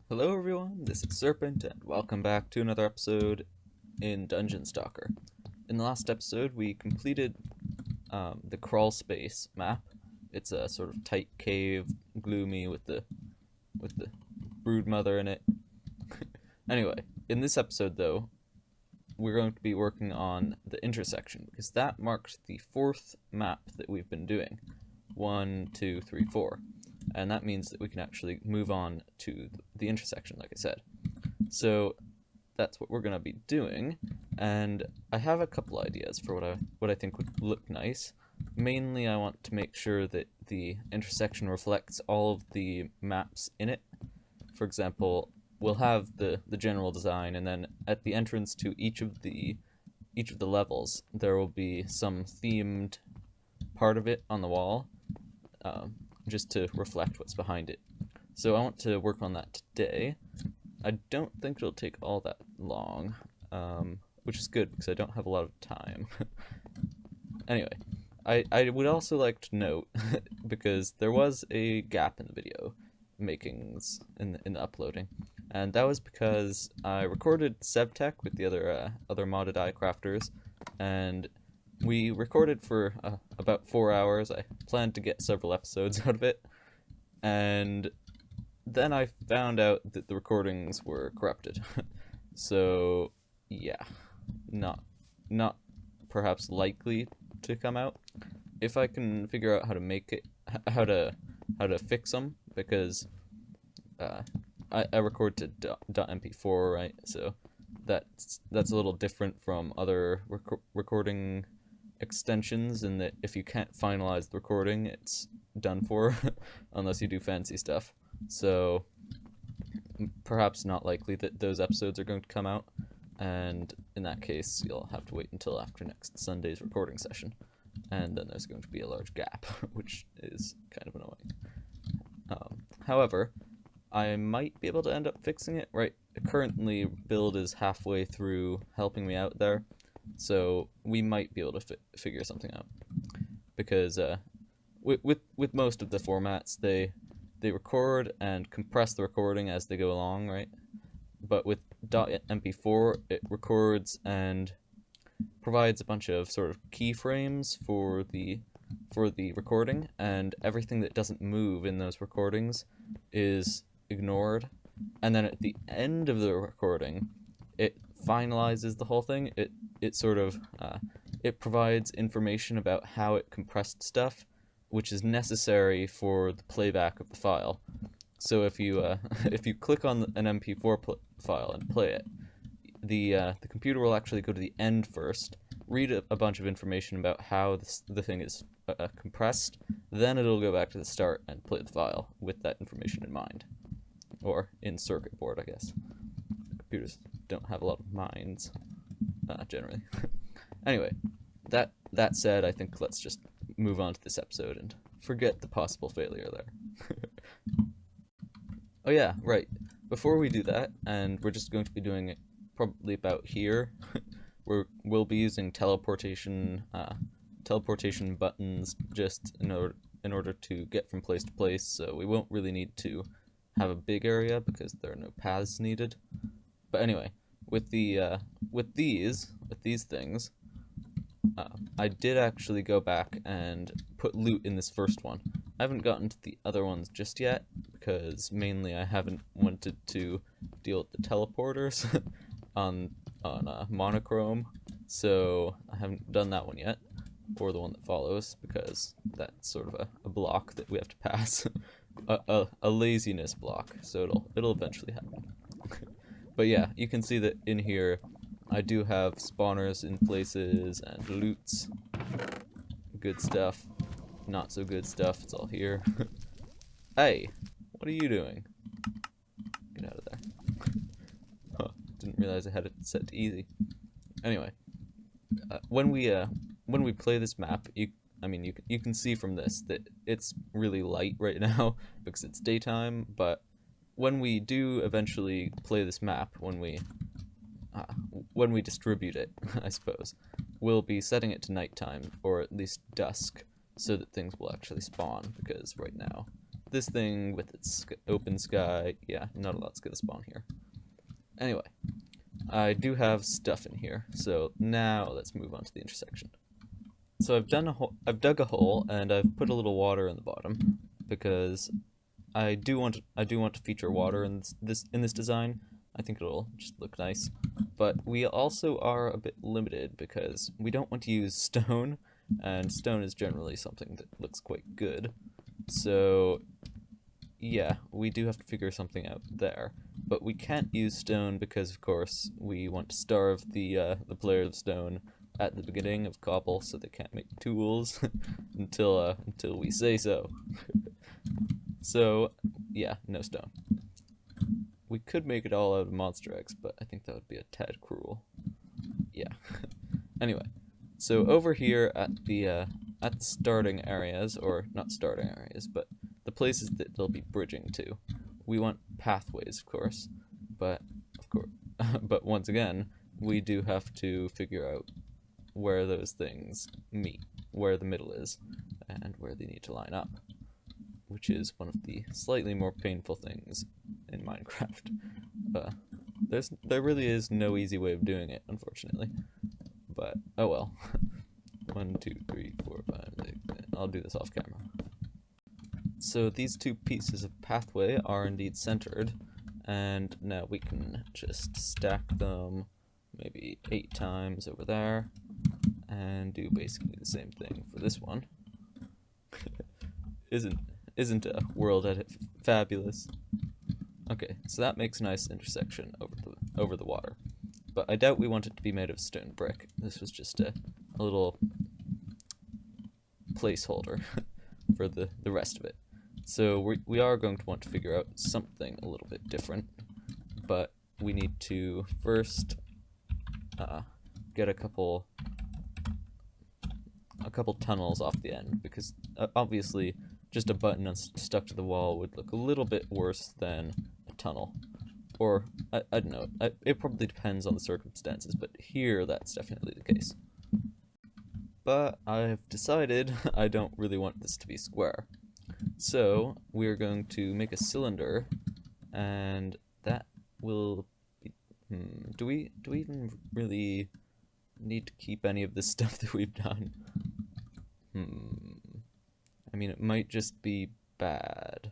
Hello everyone, this is Serpent, and welcome back to another episode in Dungeonstalker. In the last episode, we completed the crawl space map. It's a sort of tight cave, gloomy, with the brood mother in it. Anyway, in this episode though, we're going to be working on the intersection, because that marked the fourth map that we've been doing. 1, 2, 3, 4. And that means that we can actually move on to the intersection, like I said. So that's what we're going to be doing, and I have a couple ideas for what I think would look nice. Mainly, I want to make sure that the intersection reflects all of the maps in it. For example, we'll have the general design, and then at the entrance to each of the levels, there will be some themed part of it on the wall. Just to reflect what's behind it. So I want to work on that today. I don't think it'll take all that long, which is good because I don't have a lot of time. Anyway, I would also like to note, because there was a gap in the video makings in the uploading, and that was because I recorded SevTech with the other modded eye crafters, and we recorded for about 4 hours. I planned to get several episodes out of it, and then I found out that the recordings were corrupted. So yeah, not perhaps likely to come out. If I can figure out how to make it, how to fix them, because I record to .mp4, right? So that's a little different from other recording extensions, in that if you can't finalize the recording, it's done for unless you do fancy stuff. So perhaps not likely that those episodes are going to come out, and in that case you'll have to wait until after next Sunday's recording session, and then there's going to be a large gap, which is kind of annoying. However, I might be able to end up fixing it. Right, currently Build is halfway through helping me out there, so we might be able to figure something out, because with most of the formats, they record and compress the recording as they go along, right? But with .mp4, it records and provides a bunch of sort of keyframes for the recording, and everything that doesn't move in those recordings is ignored. And then at the end of the recording, it finalizes the whole thing. It sort of it provides information about how it compressed stuff, which is necessary for the playback of the file. So if you if you click on an MP4 file and play it, the computer will actually go to the end first, read a bunch of information about how the thing is compressed, then it'll go back to the start and play the file with that information in mind, or in circuit board, I guess. Computers don't have a lot of minds, generally. Anyway, that said, I think let's just move on to this episode and forget the possible failure there. Oh yeah, right. Before we do that, and we're just going to be doing it probably about here, we'll be using teleportation buttons just in order to get from place to place, so we won't really need to have a big area because there are no paths needed. But anyway, with these things, I did actually go back and put loot in this first one. I haven't gotten to the other ones just yet, because mainly I haven't wanted to deal with the teleporters on monochrome, so I haven't done that one yet, or the one that follows, because that's sort of a block that we have to pass. a laziness block, so it'll eventually happen. But yeah, you can see that in here I do have spawners in places and loots. Good stuff, not so good stuff, it's all here. Hey, what are you doing? Get out of there. Huh, didn't realize I had it set to easy. Anyway, when we play this map, you can see from this that it's really light right now because it's daytime, but when we do eventually play this map, when we distribute it, I suppose, we'll be setting it to nighttime, or at least dusk, so that things will actually spawn, because right now this thing with its open sky, yeah, not a lot's gonna spawn here. Anyway, I do have stuff in here, so now let's move on to the intersection. So I've dug a hole, and I've put a little water in the bottom because I do want to feature water in this design. I think it'll just look nice, but we also are a bit limited because we don't want to use stone, and stone is generally something that looks quite good. So yeah, we do have to figure something out there, but we can't use stone because, of course, we want to starve the players of stone at the beginning of cobble, so they can't make tools until we say so. So yeah, no stone. We could make it all out of monster eggs, but I think that would be a tad cruel. Yeah. Anyway, so over here at the starting areas, or not starting areas, but the places that they'll be bridging to, we want pathways, of course. But but once again, we do have to figure out where those things meet, where the middle is, and where they need to line up, which is one of the slightly more painful things in Minecraft. There really is no easy way of doing it, unfortunately. But oh well. 1, 2, 3, 4, 5, 6. I'll do this off camera. So these two pieces of pathway are indeed centered, and now we can just stack them maybe 8 times over there, and do basically the same thing for this one. Isn't a world edit fabulous? Okay, so that makes a nice intersection over the water, but I doubt we want it to be made of stone brick. This was just a little placeholder for the rest of it. So we are going to want to figure out something a little bit different, but we need to first get a couple tunnels off the end, because obviously just a button stuck to the wall would look a little bit worse than a tunnel. Or, I don't know, it probably depends on the circumstances, but here that's definitely the case. But I've decided I don't really want this to be square. So we're going to make a cylinder, and that will be... Do we even really need to keep any of this stuff that we've done? I mean, it might just be bad.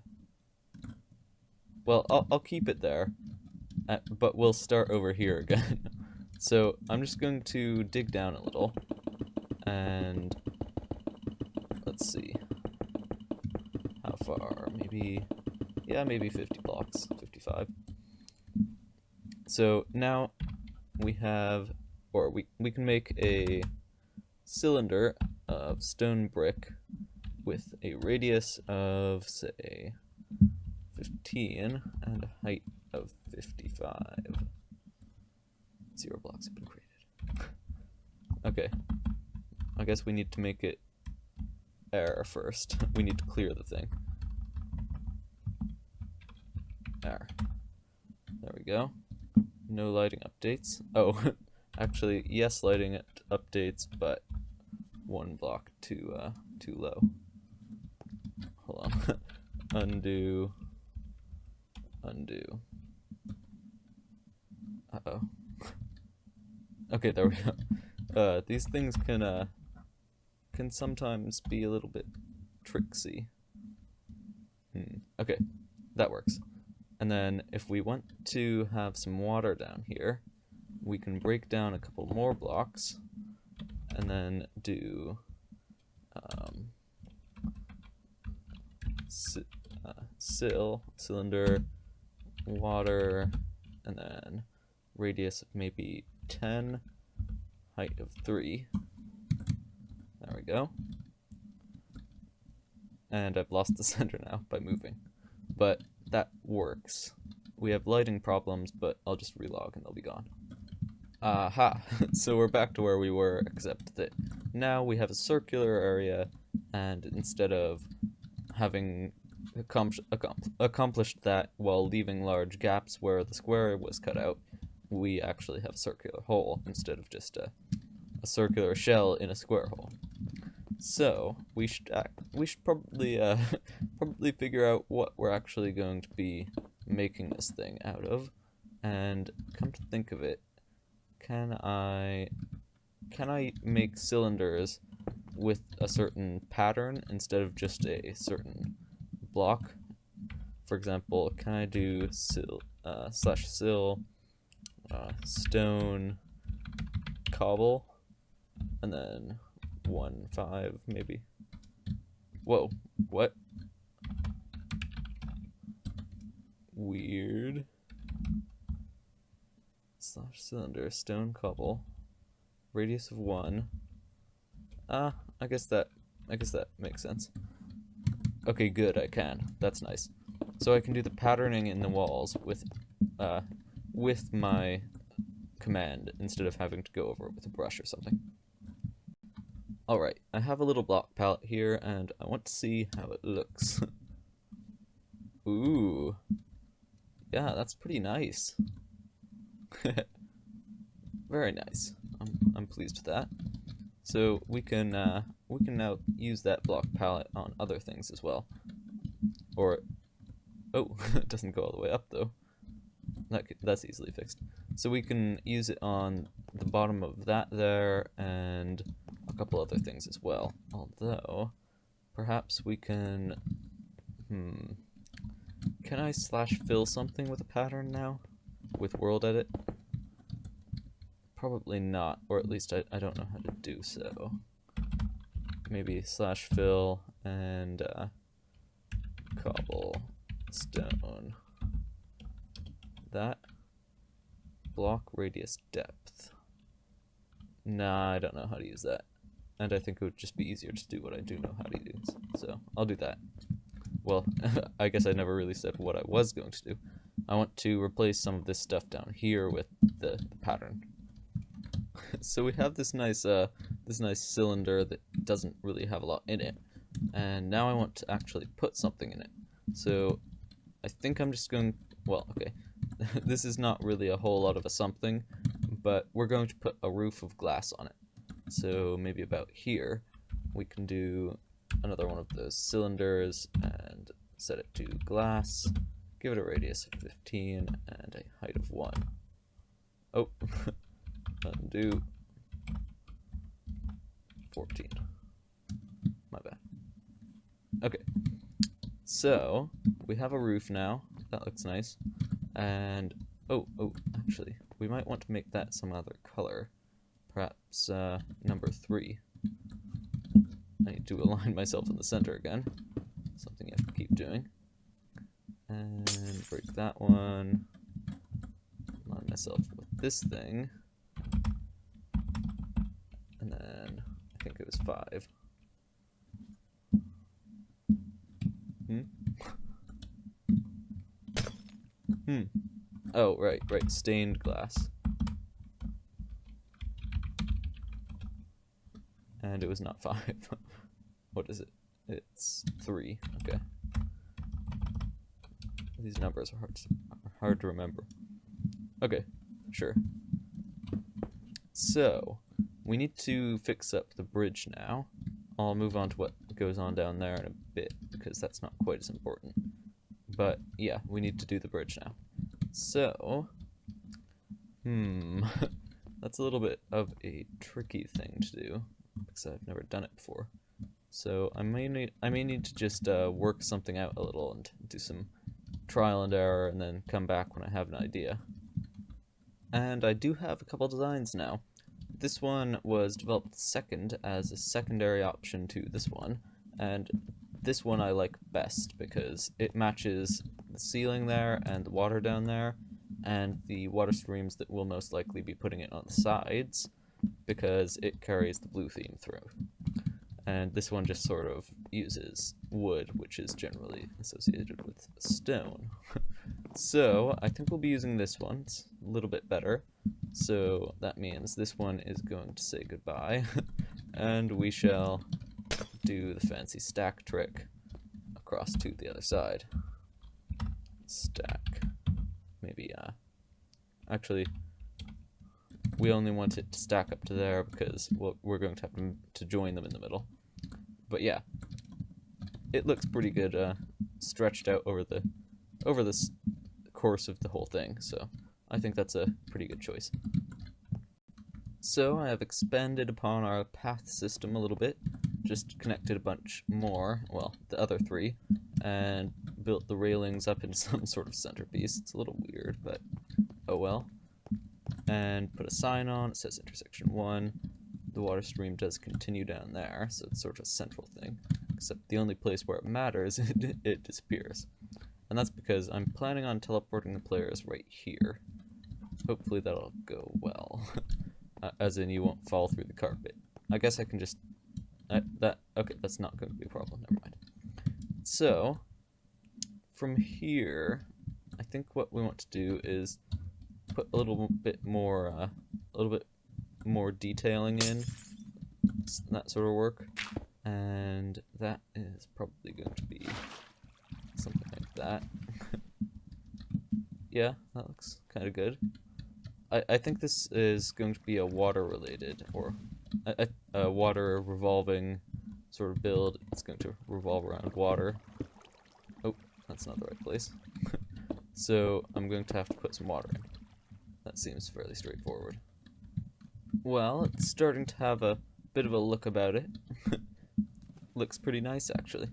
Well, I'll keep it there, but we'll start over here again. So I'm just going to dig down a little, and let's see. How far? Maybe 50 blocks, 55. So now we have, or we can make a cylinder of stone brick with a radius of, say, 15 and a height of 55. 0 blocks have been created. Okay. I guess we need to make it air first. We need to clear the thing. There. There we go. No lighting updates. Oh, actually, yes, lighting updates, but 1 block too low. Hold on. Undo. Uh-oh. Okay, there we go. These things can sometimes be a little bit tricksy. Okay, that works. And then if we want to have some water down here, we can break down a couple more blocks and then do cylinder, water, and then radius of maybe 10, height of 3. There we go. And I've lost the center now by moving. But that works. We have lighting problems, but I'll just relog and they'll be gone. Aha! So we're back to where we were, except that now we have a circular area, and instead of having accomplished that while leaving large gaps where the square was cut out, we actually have a circular hole instead of just a circular shell in a square hole. So we should probably probably figure out what we're actually going to be making this thing out of. And come to think of it, can I make cylinders with a certain pattern instead of just a certain block? For example, can I do sill stone cobble and then 1 5 maybe? Whoa, what? Weird. Slash cylinder, stone cobble, radius of 1. I guess that makes sense. Okay, good, I can. That's nice. So I can do the patterning in the walls with my command instead of having to go over it with a brush or something. Alright, I have a little block palette here and I want to see how it looks. Ooh. Yeah, that's pretty nice. Very nice. I'm pleased with that. So we can now use that block palette on other things as well. Or oh, it doesn't go all the way up though. That's easily fixed. So we can use it on the bottom of that there and a couple other things as well. Although perhaps we can can I slash fill something with a pattern now with world edit? Probably not, or at least I don't know how to do so. Maybe slash fill and cobble stone. That block radius depth. Nah, I don't know how to use that. And I think it would just be easier to do what I do know how to use. So I'll do that. Well, I guess I never really said what I was going to do. I want to replace some of this stuff down here with the pattern. So we have this nice cylinder that doesn't really have a lot in it, and now I want to actually put something in it. So I think I'm just going, well, okay, this is not really a whole lot of a something, but we're going to put a roof of glass on it. So maybe about here we can do another one of those cylinders and set it to glass, give it a radius of 15 and a height of 1. Oh. Undo 14. My bad. Okay. So we have a roof now. That looks nice. And oh, actually, we might want to make that some other color. Perhaps number 3. I need to align myself in the center again. Something I have to keep doing. And break that one. Align myself with this thing. And then I think it was 5. Oh, right, stained glass. And it was not 5. What is it? It's 3. Okay. These numbers are hard to remember. Okay, sure. So we need to fix up the bridge now. I'll move on to what goes on down there in a bit, because that's not quite as important. But yeah, we need to do the bridge now. So, that's a little bit of a tricky thing to do, because I've never done it before. So I may need to just work something out a little and do some trial and error, and then come back when I have an idea. And I do have a couple designs now. This one was developed second as a secondary option to this one, and this one I like best because it matches the ceiling there and the water down there, and the water streams that we'll most likely be putting it on the sides, because it carries the blue theme through. And this one just sort of uses wood, which is generally associated with stone. So I think we'll be using this one. It's a little bit better. So that means this one is going to say goodbye, and we shall do the fancy stack trick across to the other side. Stack. Maybe, actually, we only want it to stack up to there because we're going to have to join them in the middle. But yeah, it looks pretty good, stretched out over the course of the whole thing, so I think that's a pretty good choice. So I have expanded upon our path system a little bit, just connected a bunch more, well, the other three, and built the railings up into some sort of centerpiece. It's a little weird, but oh well. And put a sign on, it says intersection 1. The water stream does continue down there, so it's sort of a central thing, except the only place where it matters, it disappears. And that's because I'm planning on teleporting the players right here. Hopefully that'll go well. As in, you won't fall through the carpet. I guess I can just... okay, that's not going to be a problem, never mind. So, from here, I think what we want to do is put a little bit more detailing in, that sort of work. And that is probably going to be something like that. Yeah, that looks kind of good. I think this is going to be a water-related, or a water revolving sort of build. It's going to revolve around water. Oh, that's not the right place. So I'm going to have to put some water in. That seems fairly straightforward. Well, it's starting to have a bit of a look about it. Looks pretty nice, actually.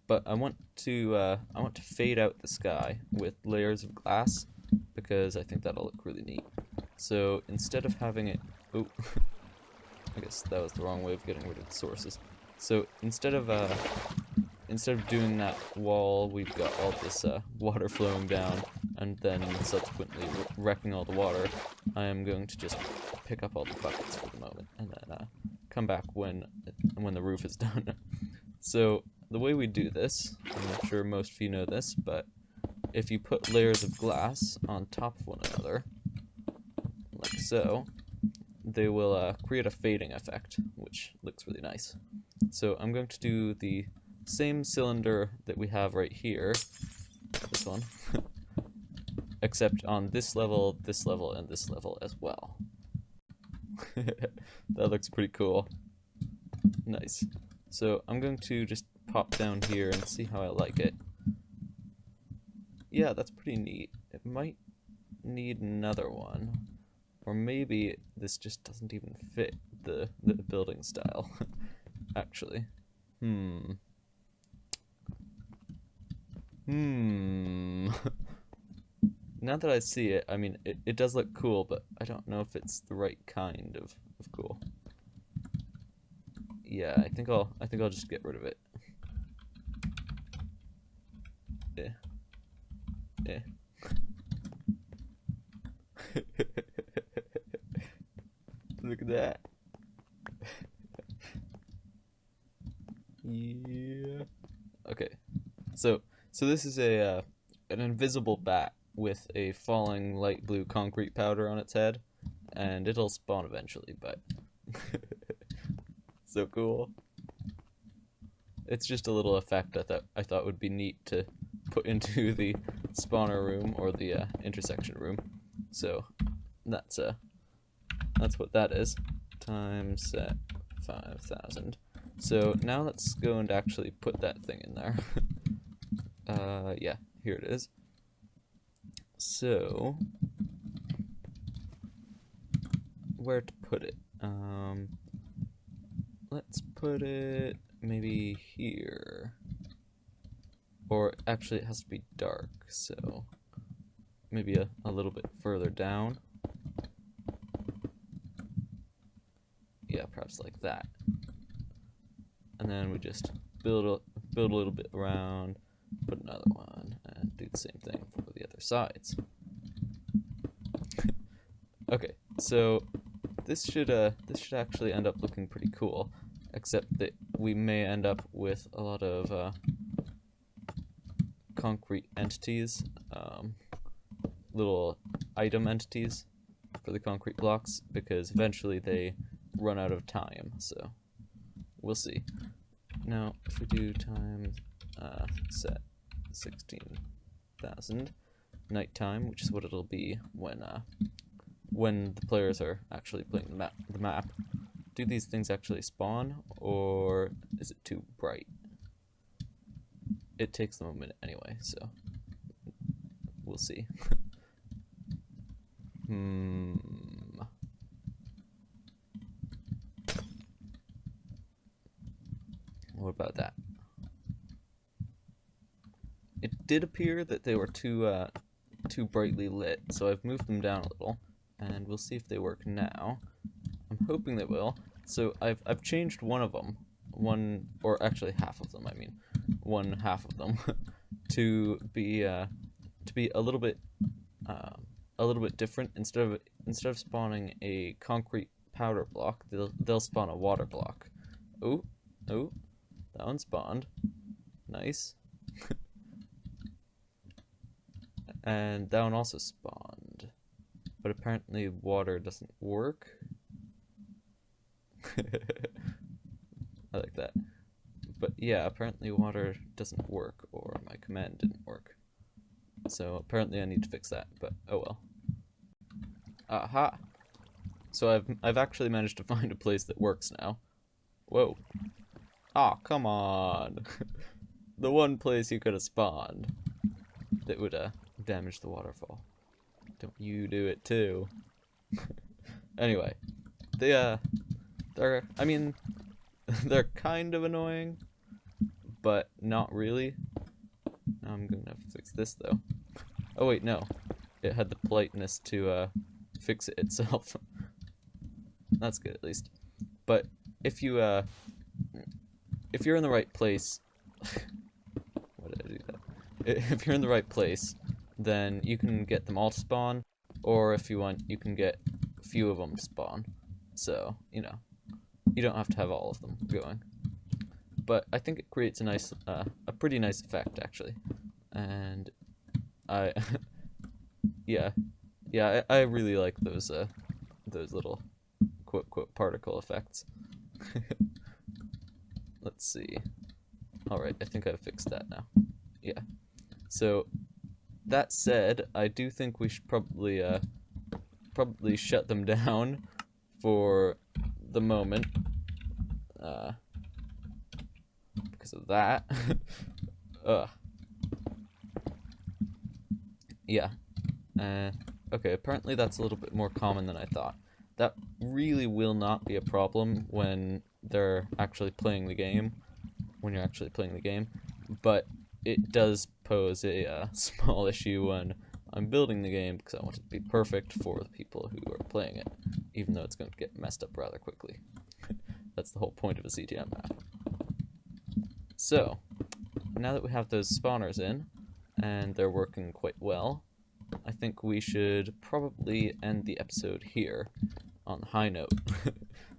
But I want to fade out the sky with layers of glass, because I think that'll look really neat. So instead of having it... Oh, I guess that was the wrong way of getting rid of the sources. So instead of doing that wall, we've got all this water flowing down, and then subsequently wrecking all the water. I am going to just pick up all the buckets for the moment, and then come back when the roof is done. So the way we do this, I'm not sure most of you know this, but if you put layers of glass on top of one another, like so, they will create a fading effect, which looks really nice. So I'm going to do the same cylinder that we have right here, this one, except on this level, and this level as well. That looks pretty cool. Nice. So I'm going to just pop down here and see how I like it. Yeah, that's pretty neat. It might need another one. Or maybe this just doesn't even fit the building style, actually. Now that I see it, I mean, it does look cool, but I don't know if it's the right kind of cool. Yeah, I think I'll just get rid of it. Yeah. Look at that. Yeah. Okay. So this is an invisible bat with a falling light blue concrete powder on its head, and it'll spawn eventually, but so cool. It's just a little effect I thought would be neat to put into the spawner room, or the intersection room. So that's what that is. Time set 5,000. So now let's go and actually put that thing in there. Yeah, here it is. So where to put it? Let's put it maybe here. Or actually it has to be dark, so maybe a little bit further down. Yeah, perhaps like that. And then we just build a little bit around, put another one, and do the same thing for the other sides. Okay, so this should actually end up looking pretty cool, except that we may end up with a lot of concrete entities, little item entities for the concrete blocks, because eventually they run out of time, so we'll see. Now, if we do time set 16,000 nighttime, which is what it'll be when the players are actually playing the map, do these things actually spawn, or is it too bright? It takes them a minute anyway, so we'll see. What about that? It did appear that they were too brightly lit, so I've moved them down a little, and we'll see if they work now. I'm hoping they will. So I've changed one of them, or actually half of them. I mean, one half of them to be a little bit different. Instead of spawning a concrete powder block, they'll spawn a water block. Oh, that one spawned. Nice. And that one also spawned. But apparently water doesn't work. I like that. But yeah, apparently water doesn't work, or my command didn't work. So apparently I need to fix that, but oh well. Aha! So I've actually managed to find a place that works now. Whoa. Aw, come on! The one place you could have spawned that would damage the waterfall. Don't you do it too. Anyway, they're kind of annoying, but not really. Now I'm gonna fix this though. Oh wait, no. It had the politeness to fix it itself. That's good at least. But if you're in the right place, why did I do that? If you're in the right place, then you can get them all to spawn, or if you want, you can get a few of them to spawn. So, you know, you don't have to have all of them going. But I think it creates a pretty nice effect actually, and I really like those little quote particle effects. Let's see. Alright, I think I've fixed that now. Yeah. So, that said, I do think we should probably shut them down for the moment. Because of that. Yeah. Okay, apparently that's a little bit more common than I thought. That really will not be a problem when they're actually playing the game. When you're actually playing the game. But it does pose a small issue when I'm building the game, because I want it to be perfect for the people who are playing it, even though it's going to get messed up rather quickly. That's the whole point of a CTM map. So, now that we have those spawners in, and they're working quite well, I think we should probably end the episode here, on a high note.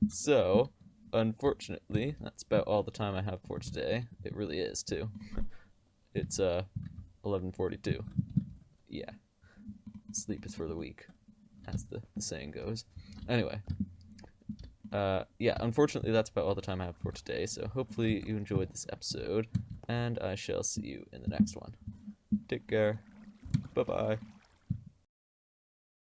So, unfortunately, that's about all the time I have for today. It really is, too. It's 11:42. Yeah. Sleep is for the weak, as the saying goes. Anyway. Yeah, unfortunately that's about all the time I have for today, so hopefully you enjoyed this episode, and I shall see you in the next one. Take care. Bye-bye.